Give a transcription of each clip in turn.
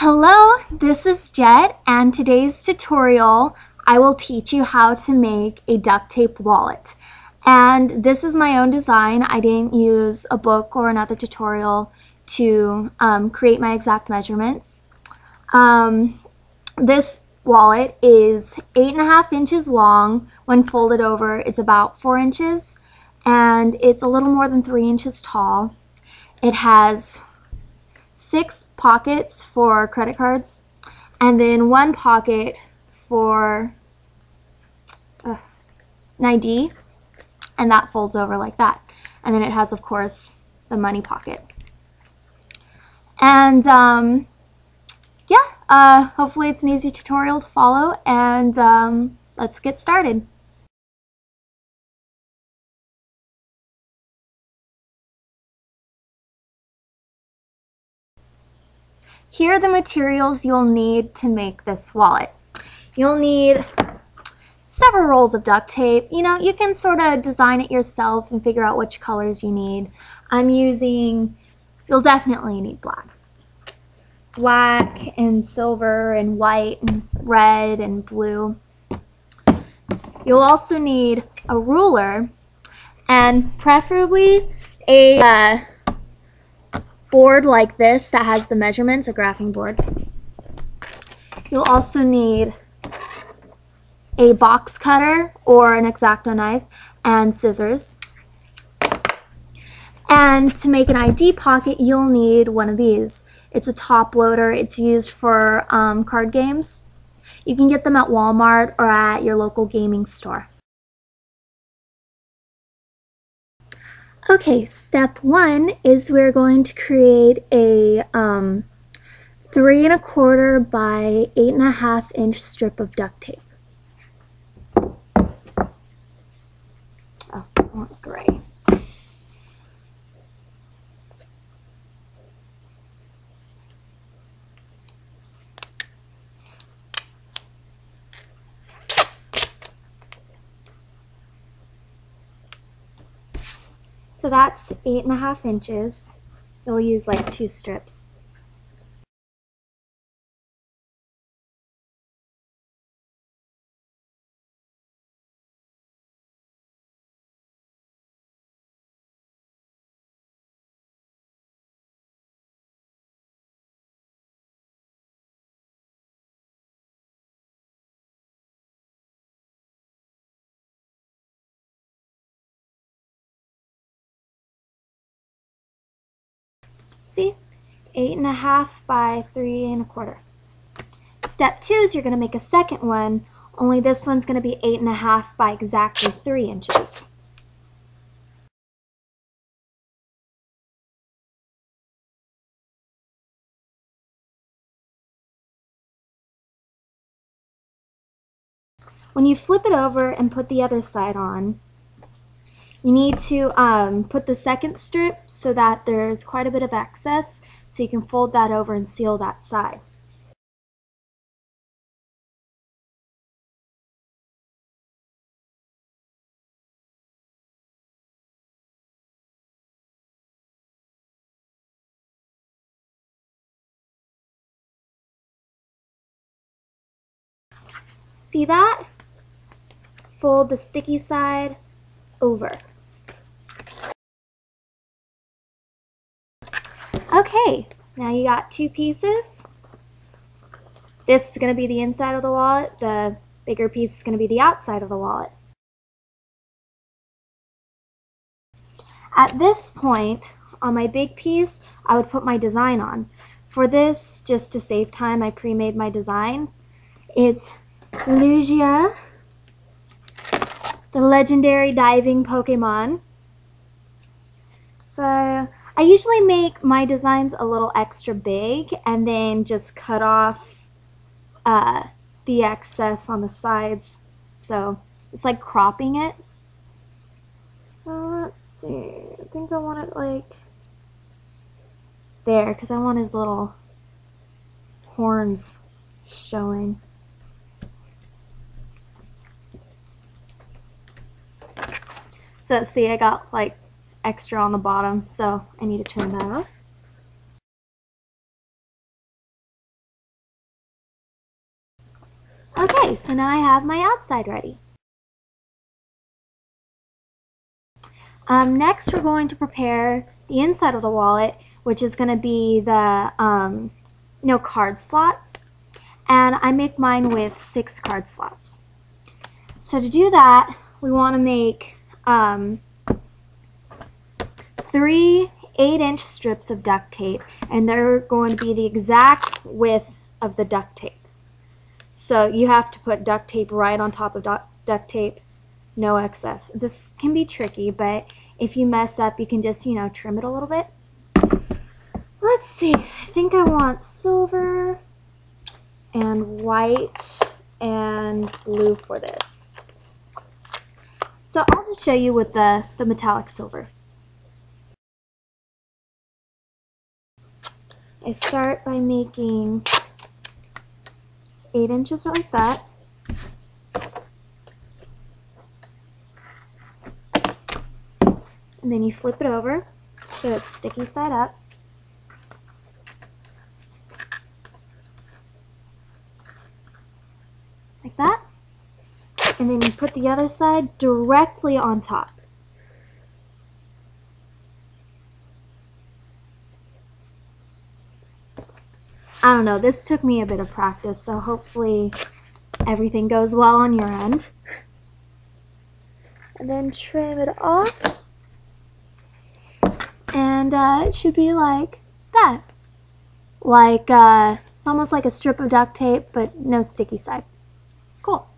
Hello, this is Jet, and today's tutorial I will teach you how to make a duct tape wallet. And this is my own design. I didn't use a book or another tutorial to create my exact measurements. This wallet is 8.5 inches long. When folded over, it's about 4 inches, and it's a little more than 3 inches tall. It has 6 pockets for credit cards, and then 1 pocket for an ID, and that folds over like that. And then it has, of course, the money pocket. And hopefully it's an easy tutorial to follow, and let's get started. Here are the materials you'll need to make this wallet. You'll need several rolls of duct tape. You can sort of design it yourself and figure out which colors you need. You'll definitely need black. Black and silver and white and red and blue. You'll also need a ruler and preferably a board like this that has the measurements, a graphing board. You'll also need a box cutter or an X-Acto knife and scissors. And to make an ID pocket, you'll need one of these. It's a top loader. It's used for card games. You can get them at Walmart or at your local gaming store. Okay, step 1 is we're going to create a 3 1/4 by 8.5 inch strip of duct tape. Oh, I want gray. So that's 8.5 inches. You'll use like 2 strips. See? 8.5 by 3 1/4. Step 2 is you're going to make a second one, only this one's going to be 8.5 by exactly 3 inches. When you flip it over and put the other side on, you need to put the second strip so that there's quite a bit of excess, so you can fold that over and seal that side. See that? Fold the sticky side over. Okay, now you got 2 pieces. This is going to be the inside of the wallet. The bigger piece is going to be the outside of the wallet. At this point, on my big piece, I would put my design on. For this, just to save time, I pre-made my design. It's Lugia, the legendary diving Pokemon. So I usually make my designs a little extra big and then just cut off the excess on the sides. So it's like cropping it. So let's see, I think I want it like there because I want his little horns showing. So see, I got like extra on the bottom, so I need to trim that off. Okay, so now I have my outside ready. Next, we're going to prepare the inside of the wallet, which is going to be the card slots. And I make mine with 6 card slots. So to do that, we want to make 3 8-inch strips of duct tape, and they're going to be the exact width of the duct tape. So you have to put duct tape right on top of duct tape, no excess. This can be tricky, but if you mess up, you can just, trim it a little bit. Let's see, I think I want silver and white and blue for this. So I'll just show you with the metallic silver. I start by making 8 inches like that. And then you flip it over so it's sticky side up. Like that. And then you put the other side directly on top. I don't know, this took me a bit of practice, so hopefully everything goes well on your end. And then trim it off. And it should be like that. Like, it's almost like a strip of duct tape, but no sticky side. Cool.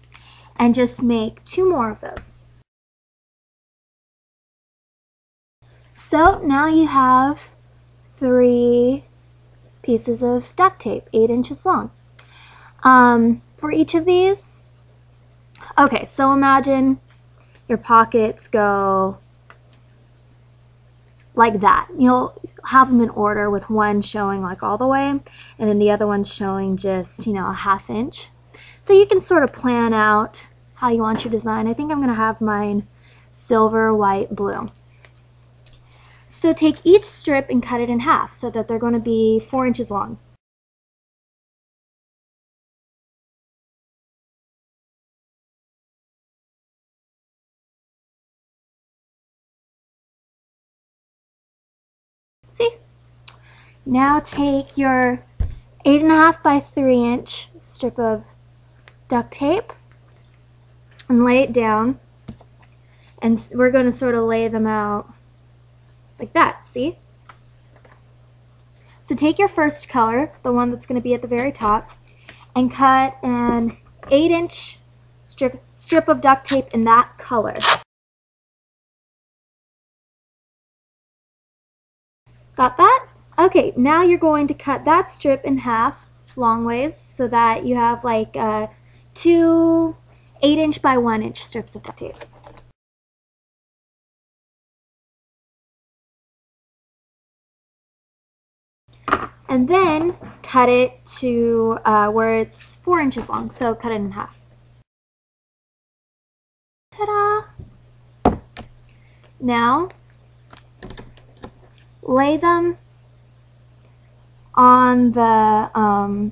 And just make 2 more of those. So now you have 3 pieces of duct tape, 8 inches long. For each of these, okay, so imagine your pockets go like that. You'll have them in order with one showing like all the way, and then the other one showing just, a 1/2 inch. So you can sort of plan out how you want your design. I think I'm going to have mine silver, white, blue. So take each strip and cut it in half so that they're going to be 4 inches long. See? Now take your 8.5 by 3 inch strip of duct tape and lay it down, and we're going to sort of lay them out like that, see? So take your first color, the one that's going to be at the very top, and cut an 8-inch strip of duct tape in that color. Got that? Okay, now you're going to cut that strip in half long ways so that you have like 2 8-inch by 1-inch strips of duct tape. And then cut it to where it's 4 inches long, so cut it in half. Ta-da! Now, lay them on the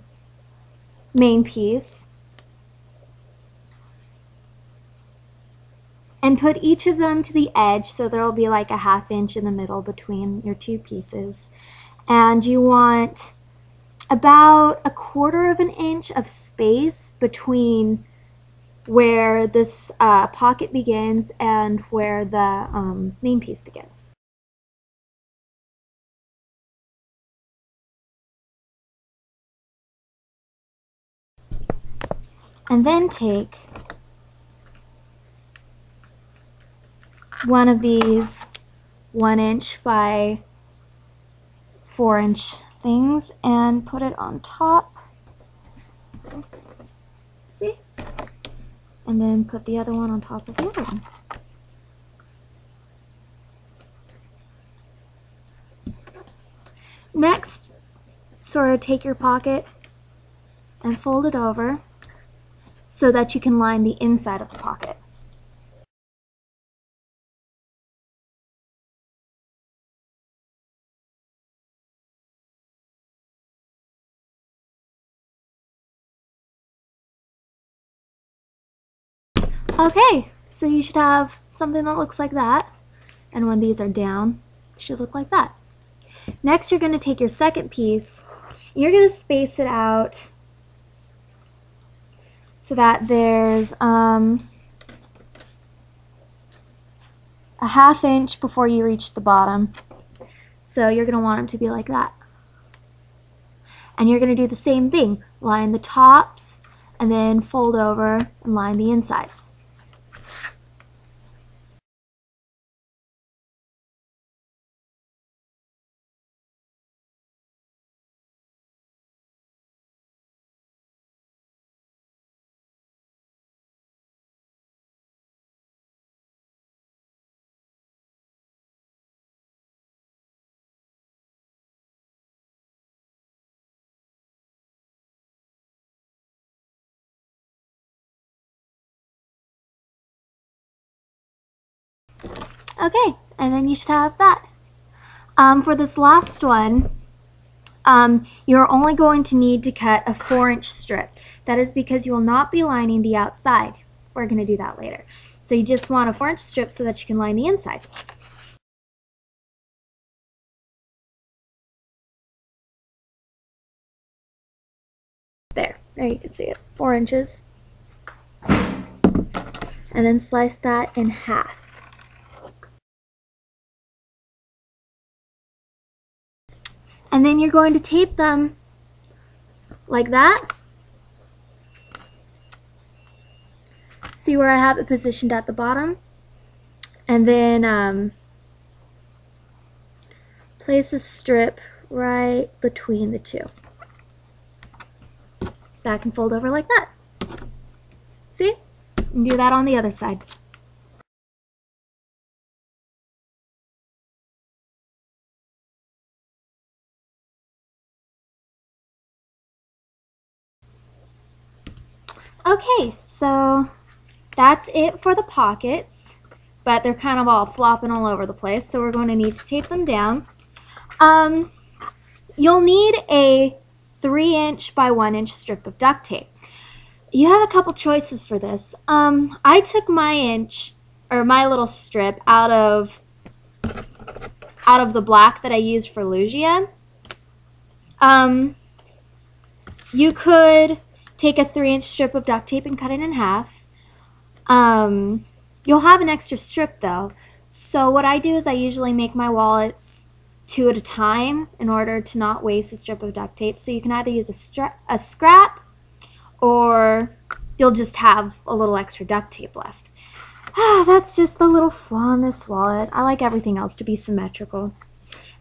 main piece and put each of them to the edge, so there will be like a 1/2 inch in the middle between your 2 pieces. And you want about 1/4 of an inch of space between where this pocket begins and where the main piece begins. And then take one of these 1-inch by 4-inch things and put it on top. See? And then put the other one on top of the other one. Next, sort of take your pocket and fold it over so that you can line the inside of the pocket. Okay, so you should have something that looks like that, and when these are down, it should look like that. Next, you're going to take your second piece, and you're going to space it out so that there's a ½ inch before you reach the bottom. So you're going to want them to be like that. And you're going to do the same thing. Line the tops, and then fold over and line the insides. Okay, and then you should have that. For this last one, you're only going to need to cut a 4-inch strip. That is because you will not be lining the outside. We're going to do that later. So you just want a 4-inch strip so that you can line the inside. There you can see it, 4 inches. And then slice that in half. And then you're going to tape them like that. See where I have it positioned at the bottom? And then place a strip right between the two. So that can fold over like that. See? And do that on the other side. Okay, so that's it for the pockets, but they're kind of all flopping all over the place, so we're going to need to tape them down. You'll need a 3-inch by 1-inch strip of duct tape. You have a couple choices for this. I took my little strip out of the black that I used for Lugia. You could take a 3-inch strip of duct tape and cut it in half. You'll have an extra strip though. So what I do is I usually make my wallets 2 at a time in order to not waste a strip of duct tape. So you can either use a scrap, or you'll just have a little extra duct tape left. That's just a little flaw in this wallet. I like everything else to be symmetrical.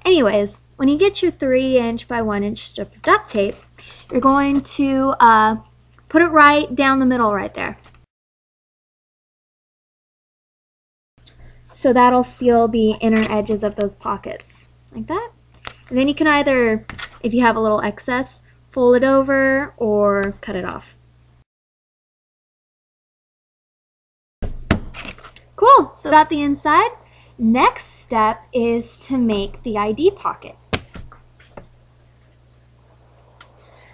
Anyways, when you get your 3-inch by 1-inch strip of duct tape, you're going to put it right down the middle right there. So that'll seal the inner edges of those pockets, like that. And then you can either, if you have a little excess, fold it over or cut it off. Cool, so got the inside. Next step is to make the ID pocket.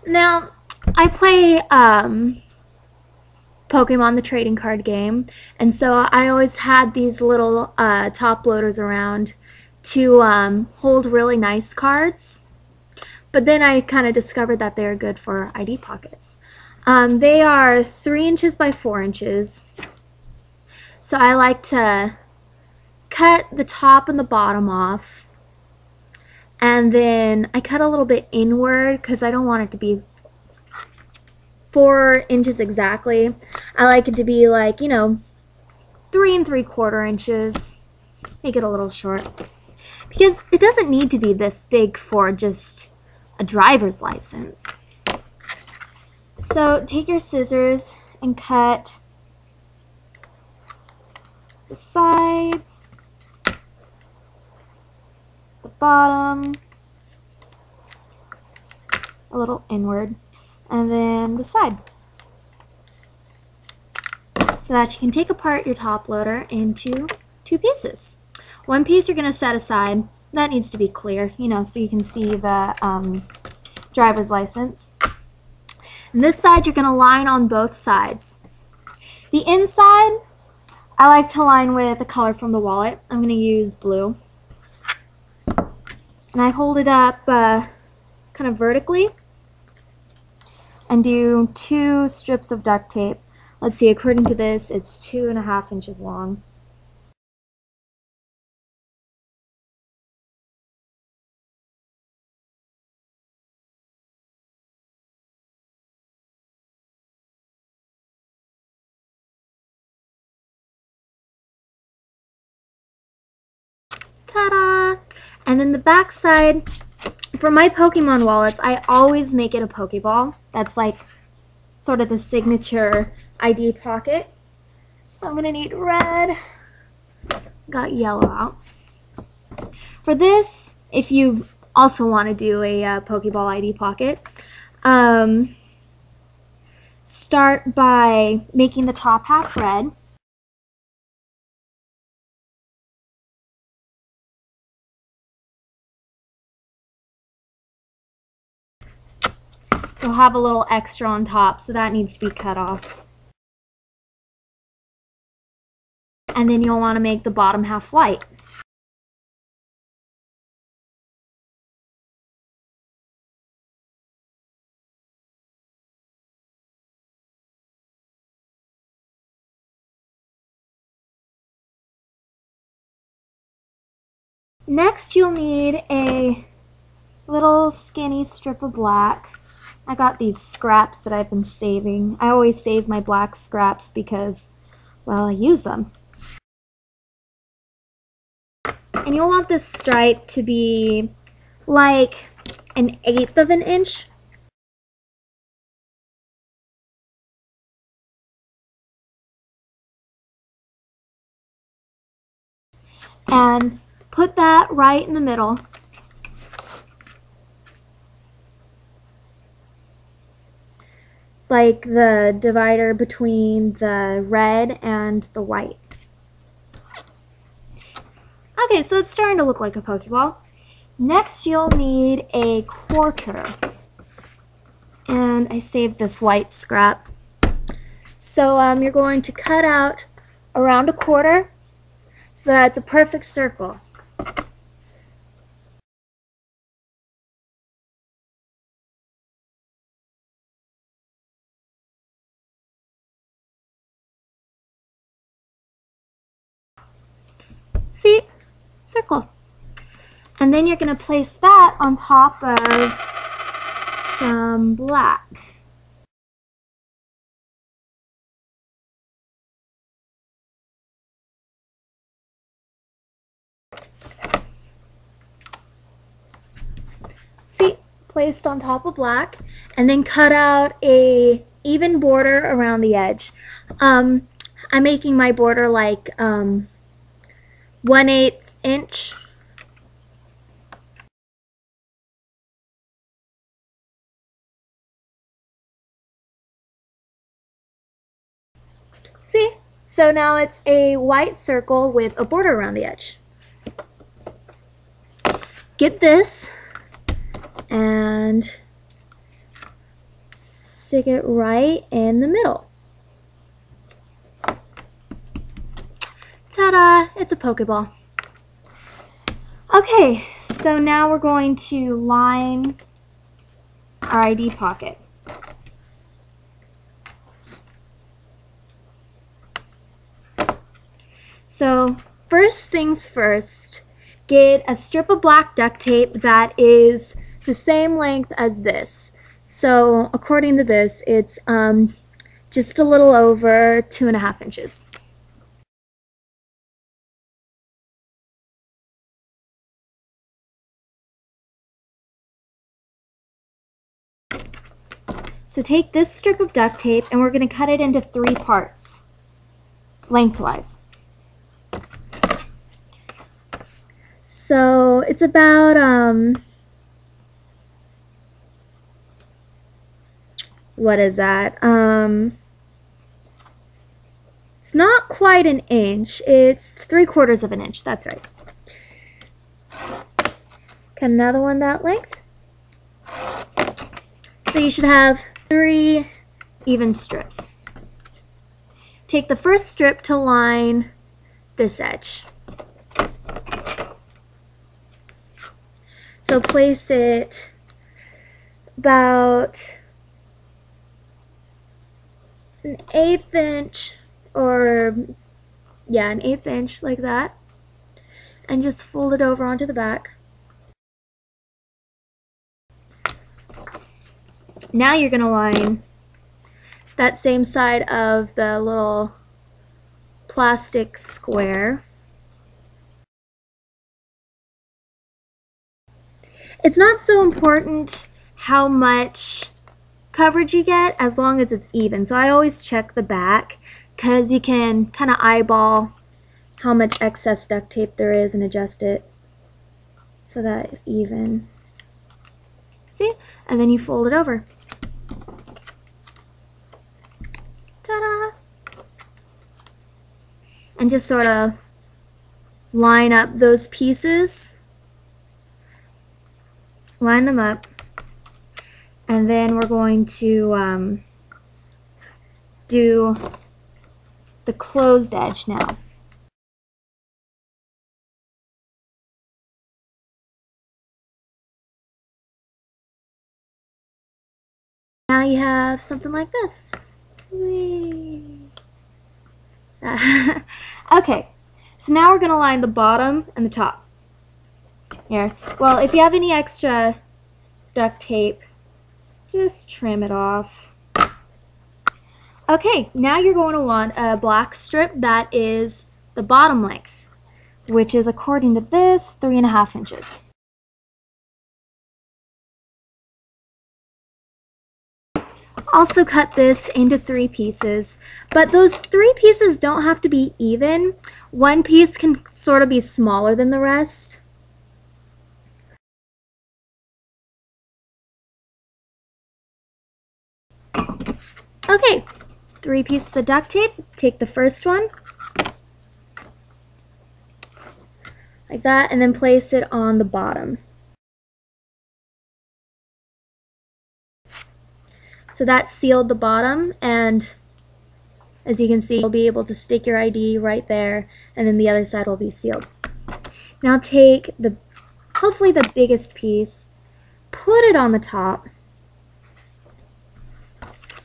Now, I play Pokemon the trading card game, and so I always had these little top loaders around to hold really nice cards, but then I kind of discovered that they're good for ID pockets. They are 3 inches by 4 inches, so I like to cut the top and the bottom off, and then I cut a little bit inward because I don't want it to be 4 inches exactly. I like it to be like, 3 3/4 inches. Make it a little short. Because it doesn't need to be this big for just a driver's license. So take your scissors and cut the side, the bottom, a little inward, and then the side, so that you can take apart your top loader into 2 pieces. One piece you're going to set aside. That needs to be clear, so you can see the driver's license. And this side you're going to line on both sides. The inside, I like to line with a color from the wallet. I'm going to use blue. And I hold it up kind of vertically and do 2 strips of duct tape. Let's see, according to this, it's 2.5 inches long. Ta-da! And then the back side, for my Pokemon wallets, I always make it a Pokeball. That's like sort of the signature ID pocket. So I'm gonna need red. Got yellow out. For this, if you also want to do a Pokeball ID pocket, start by making the top half red. You'll have a little extra on top, so that needs to be cut off. And then you'll want to make the bottom half white. Next, you'll need a little skinny strip of black. I got these scraps that I've been saving. I always save my black scraps because, well, I use them. And you'll want this stripe to be like 1/8 of an inch. And put that right in the middle. Like the divider between the red and the white. Okay, so it's starting to look like a Pokeball. Next, you'll need a quarter. And I saved this white scrap. So you're going to cut out around a quarter so that it's a perfect circle. See? Circle. And then you're going to place that on top of some black. See? Placed on top of black. And then cut out a even border around the edge. I'm making my border like 1/8 inch. See? So now it's a white circle with a border around the edge. Get this and stick it right in the middle. Ta-da! It's a Pokeball. Okay, so now we're going to line our ID pocket. So first things first, get a strip of black duct tape that is the same length as this. So according to this, it's just a little over 2.5 inches. So take this strip of duct tape and we're going to cut it into 3 parts, lengthwise. So it's about what is that? It's not quite an inch. It's 3/4 of an inch. That's right. Cut another one that length. So you should have 3 even strips. take the first strip to line this edge. So place it about an 1/8 inch, or yeah, an 1/8 inch like that, and just fold it over onto the back. Now you're going to line that same side of the little plastic square. It's not so important how much coverage you get as long as it's even. So I always check the back because you can kind of eyeball how much excess duct tape there is and adjust it so that it's even. See? And then you fold it over. Ta-da! And just sort of line up those pieces. Line them up. And then we're going to do the closed edge now. Now you have something like this. Okay, so now we're going to line the bottom and the top. Here. Well, if you have any extra duct tape, just trim it off. Okay, now you're going to want a black strip that is the bottom length, which is, according to this, 3.5 inches. Also cut this into 3 pieces, but those 3 pieces don't have to be even. One piece can sort of be smaller than the rest. Okay, 3 pieces of duct tape. Take the first one, like that, and then place it on the bottom. So that sealed the bottom, and as you can see, you'll be able to stick your ID right there, and then the other side will be sealed. Now take hopefully the biggest piece, put it on the top,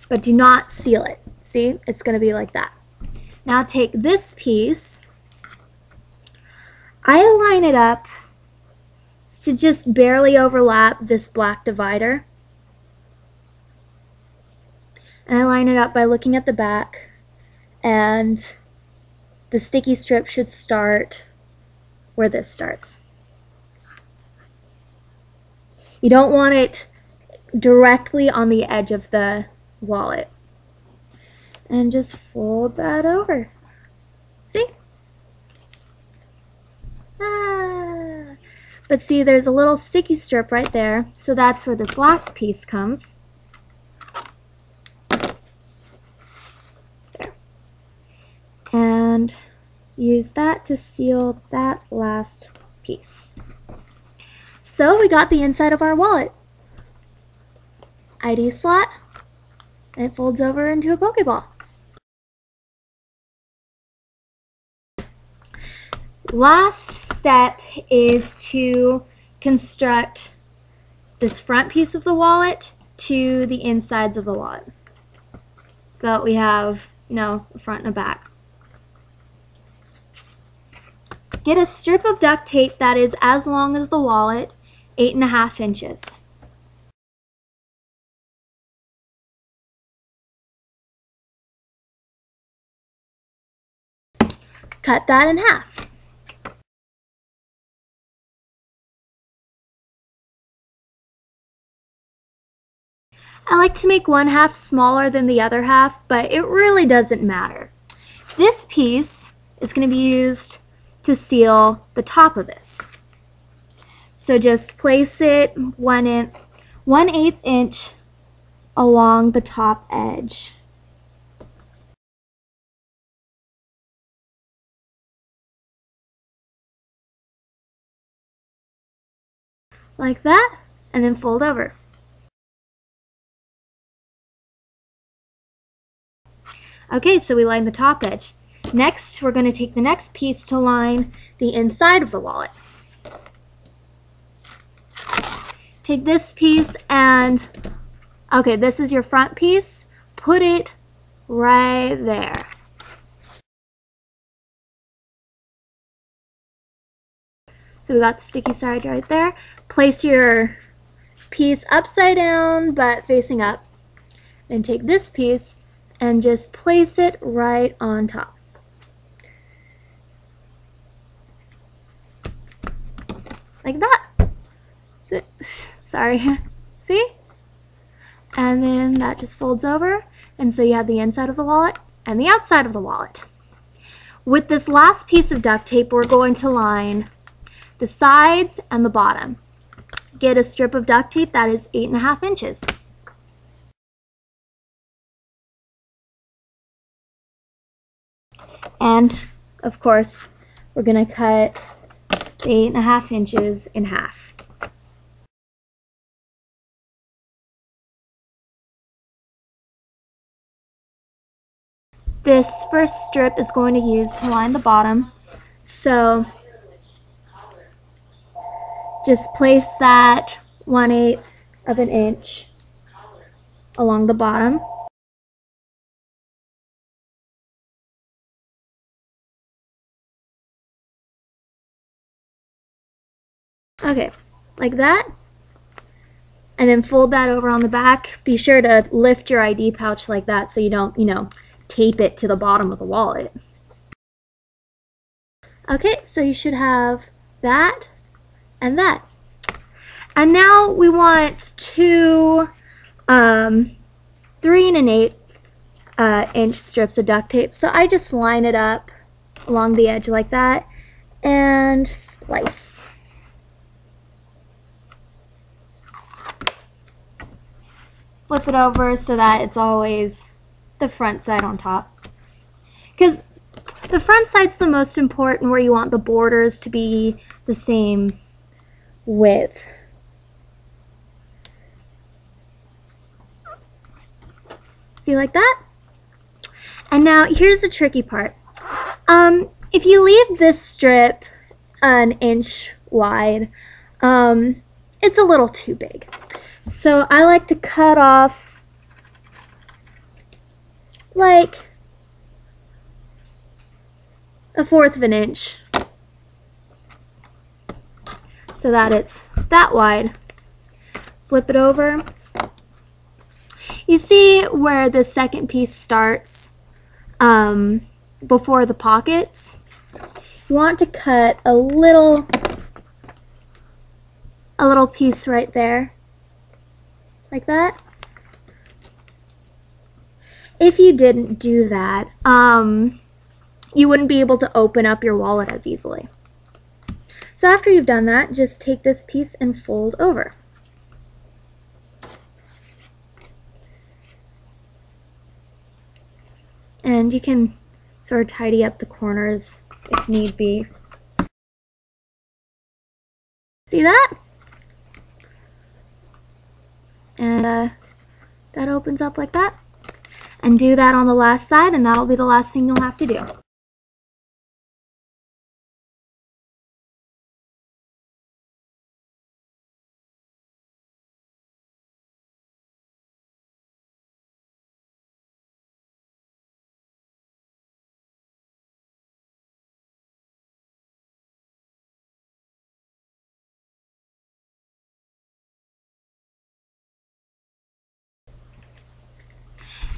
but do not seal it. See, it's going to be like that. Now take this piece, I line it up to just barely overlap this black divider. And I line it up by looking at the back, and the sticky strip should start where this starts. You don't want it directly on the edge of the wallet. And just fold that over. See? But see, there's a little sticky strip right there, so that's where this last piece comes. And use that to seal that last piece. So we got the inside of our wallet. ID slot, and it folds over into a Pokeball. Last step is to construct this front piece of the wallet to the insides of the wallet, so that we have, a front and a back. Get a strip of duct tape that is as long as the wallet, 8.5 inches. Cut that in half. I like to make one half smaller than the other half, but it really doesn't matter. This piece is going to be used to seal the top of this. So just place it 1/8 inch along the top edge. Like that, and then fold over. Okay, so we lined the top edge. Next, we're going to take the next piece to line the inside of the wallet. Take this piece and, okay, this is your front piece. Put it right there. So we got the sticky side right there. Place your piece upside down but facing up. Then take this piece and just place it right on top. Like that. So, sorry. See? And then that just folds over. And so you have the inside of the wallet and the outside of the wallet. With this last piece of duct tape, we're going to line the sides and the bottom. Get a strip of duct tape that is 8.5 inches. And of course, we're going to cut the 8.5 inches in half. This first strip is going to use to line the bottom. So just place that 1/8 of an inch along the bottom. Okay, like that. And then fold that over on the back. Be sure to lift your ID pouch like that so you don't, tape it to the bottom of the wallet. Okay, so you should have that and that. And now we want two 3 1/8 inch strips of duct tape. So I just line it up along the edge like that and slice. Flip it over so that it's always the front side on top. Because the front side's the most important, where you want the borders to be the same width. See, like that? And now here's the tricky part. If you leave this strip 1 inch wide, it's a little too big. So I like to cut off like 1/4 of an inch so that it's that wide. Flip it over. You see where the second piece starts before the pockets? You want to cut a little piece right there, like that. If you didn't do that, you wouldn't be able to open up your wallet as easily. So after you've done that, just take this piece and fold over. And you can sort of tidy up the corners if need be. See that? And that opens up like that. And do that on the last side, and that'll be the last thing you'll have to do.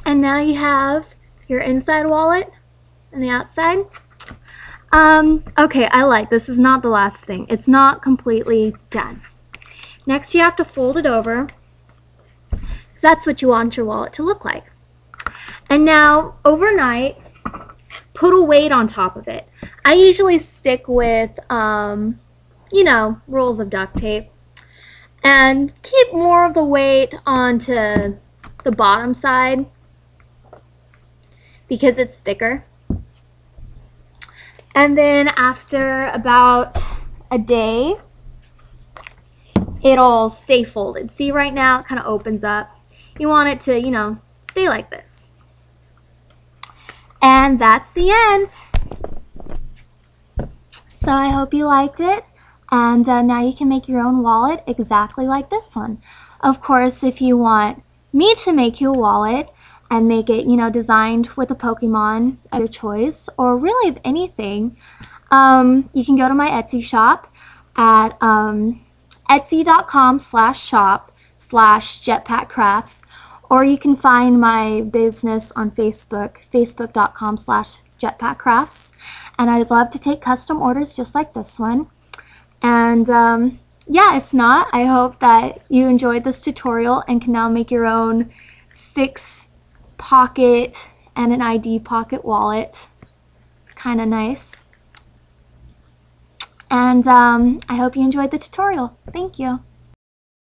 And now you have your inside wallet and the outside. Okay, I like this. Is not the last thing. It's not completely done. Next, you have to fold it over, because that's what you want your wallet to look like. And now, overnight, put a weight on top of it. I usually stick with, rolls of duct tape, and keep more of the weight onto the bottom side, because it's thicker. And then after about a day, it'll stay folded. See, right now it kind of opens up. You want it to, stay like this. And that's the end. So I hope you liked it, and now you can make your own wallet exactly like this one. Of course, if you want me to make you a wallet and make it, designed with a Pokemon of your choice, or really anything, you can go to my Etsy shop at etsy.com/shop/jetpackcrafts, or you can find my business on Facebook, facebook.com/jetpackcrafts, and I'd love to take custom orders just like this one. And yeah, if not, I hope that you enjoyed this tutorial and can now make your own 6-pocket and an ID pocket wallet. It's kind of nice. And I hope you enjoyed the tutorial. Thank you.